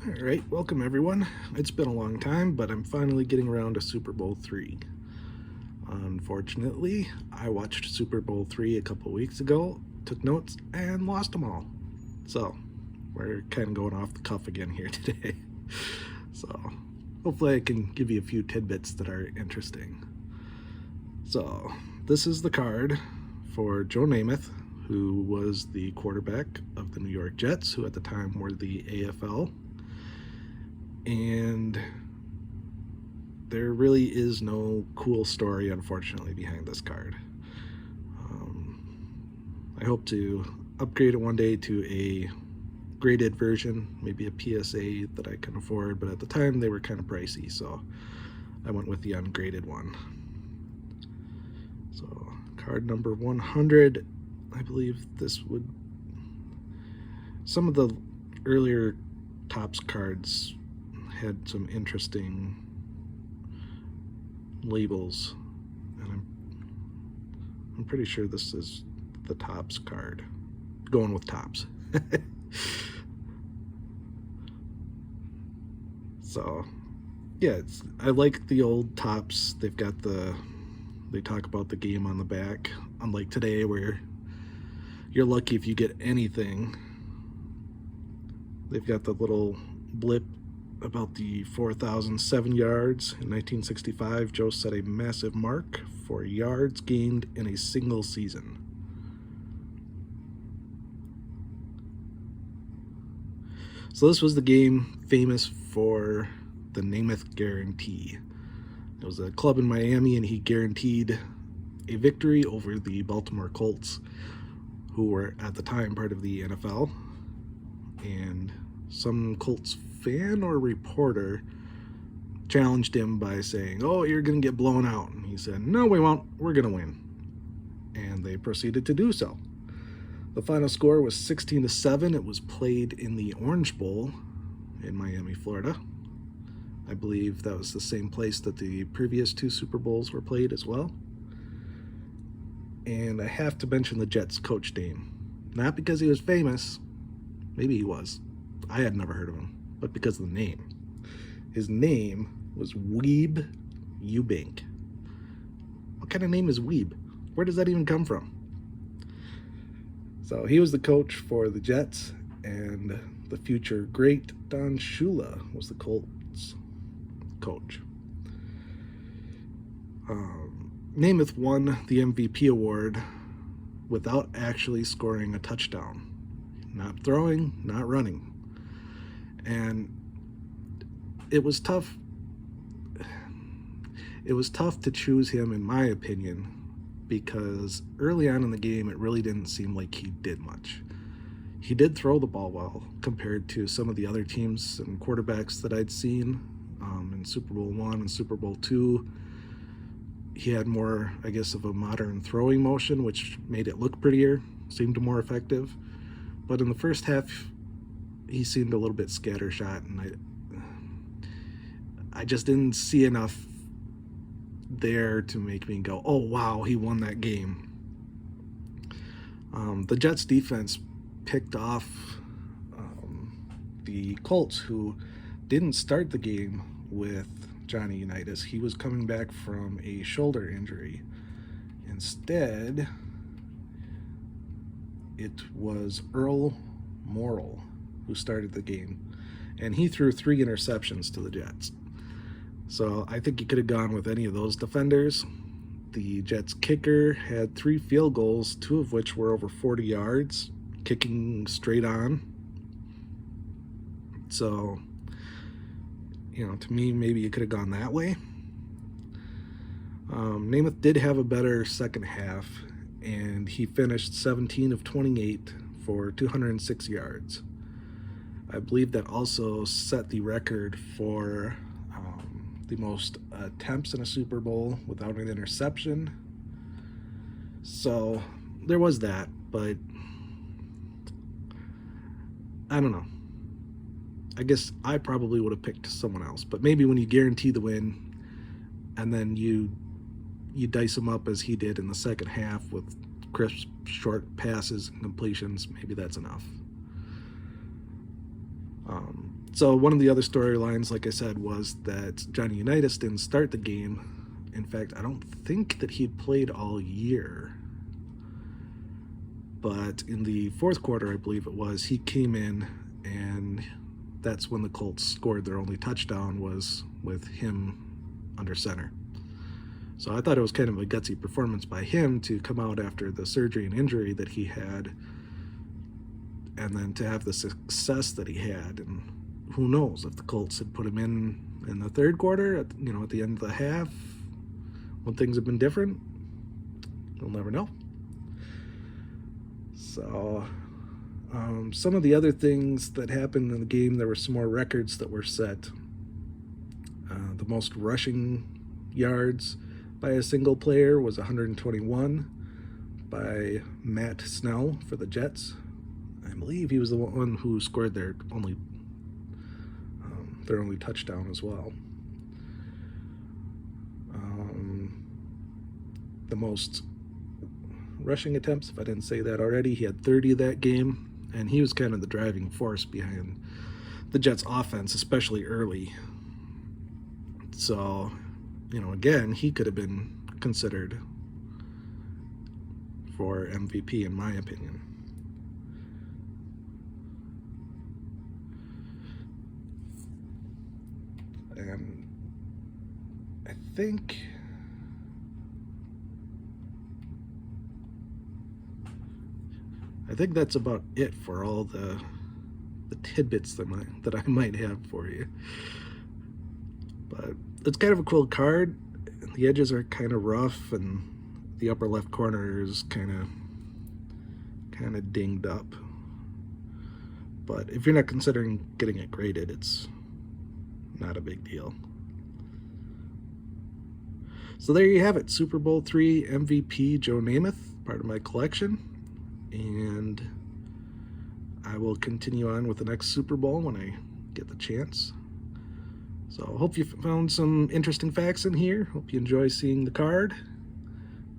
Alright, welcome everyone. It's been a long time, but I'm finally getting around to Super Bowl III. Unfortunately, I watched Super Bowl III a couple weeks ago, took notes, and lost them all. So, we're kind of going off the cuff again here today. So, hopefully I can give you a few tidbits that are interesting. So, this is the card for Joe Namath, who was the quarterback of the New York Jets, who at the time were the AFL. And there really is no cool story, unfortunately, behind this card. I hope to upgrade it one day to a graded version, maybe a PSA that I can afford, but at the time they were kind of pricey, so I went with the ungraded one. So card number 100, I believe this would... Some of the earlier Topps cards had some interesting labels, and I'm pretty sure this is the Topps card. Going with Topps. So yeah, I like the old Topps. They talk about the game on the back, unlike today where you're lucky if you get anything. They've got the little blip about the 4,007 yards. In 1965, Joe set a massive mark for yards gained in a single season. So this was the game famous for the Namath guarantee. It was a club in Miami, and he guaranteed a victory over the Baltimore Colts, who were at the time part of the NFL. And some Colts fan or reporter challenged him by saying, "Oh, you're going to get blown out." And he said, "No, we won't. We're going to win." And they proceeded to do so. The final score was 16-7. It was played in the Orange Bowl in Miami, Florida. I believe that was the same place that the previous two Super Bowls were played as well. And I have to mention the Jets coach name. Not because he was famous. Maybe he was. I had never heard of him, but because of the name. His name was Weeb Eubank. What kind of name is Weeb? Where does that even come from? So he was the coach for the Jets, and the future great Don Shula was the Colts coach. Namath won the MVP award without actually scoring a touchdown. Not throwing, not running. And it was tough. It was tough to choose him, in my opinion, because early on in the game, it really didn't seem like he did much. He did throw the ball well compared to some of the other teams and quarterbacks that I'd seen in Super Bowl I and Super Bowl II. He had more, I guess, of a modern throwing motion, which made it look prettier, seemed more effective. But in the first half, he seemed a little bit scattershot, and I just didn't see enough there to make me go, "Oh wow, he won that game." The Jets defense picked off the Colts, who didn't start the game with Johnny Unitas. He was coming back from a shoulder injury. Instead, it was Earl Morrall who started the game, and he threw 3 interceptions to the Jets. So I think he could have gone with any of those defenders. The Jets kicker had 3 field goals, 2 of which were over 40 yards, kicking straight on. So, to me, maybe you could have gone that way. Namath did have a better second half, and he finished 17 of 28 for 206 yards. I believe that also set the record for the most attempts in a Super Bowl without an interception. So there was that, but I don't know. I guess I probably would have picked someone else, but maybe when you guarantee the win and then you dice them up as he did in the second half with crisp, short passes and completions, maybe that's enough. So one of the other storylines, like I said, was that Johnny Unitas didn't start the game. In fact, I don't think that he'd played all year. But in the fourth quarter, I believe it was, he came in, and that's when the Colts scored their only touchdown, was with him under center. So I thought it was kind of a gutsy performance by him to come out after the surgery and injury that he had, and then to have the success that he had. And who knows if the Colts had put him in the third quarter, at the end of the half, when things have been different, you'll never know. So some of the other things that happened in the game, there were some more records that were set. The most rushing yards by a single player was 121 by Matt Snell for the Jets. I believe he was the one who scored their only touchdown as well. The most rushing attempts, if I didn't say that already, he had 30 that game, and he was kind of the driving force behind the Jets offense, especially early. So, again, he could have been considered for MVP in my opinion. And I think that's about it for all the tidbits that I might have for you. But it's kind of a cool card. The edges are kind of rough, and the upper left corner is kind of dinged up. But if you're not considering getting it graded, it's not a big deal. So there you have it, Super Bowl III MVP Joe Namath, part of my collection. And I will continue on with the next Super Bowl when I get the chance. So I hope you found some interesting facts in here. Hope you enjoy seeing the card.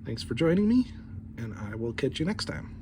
Thanks for joining me, and I will catch you next time.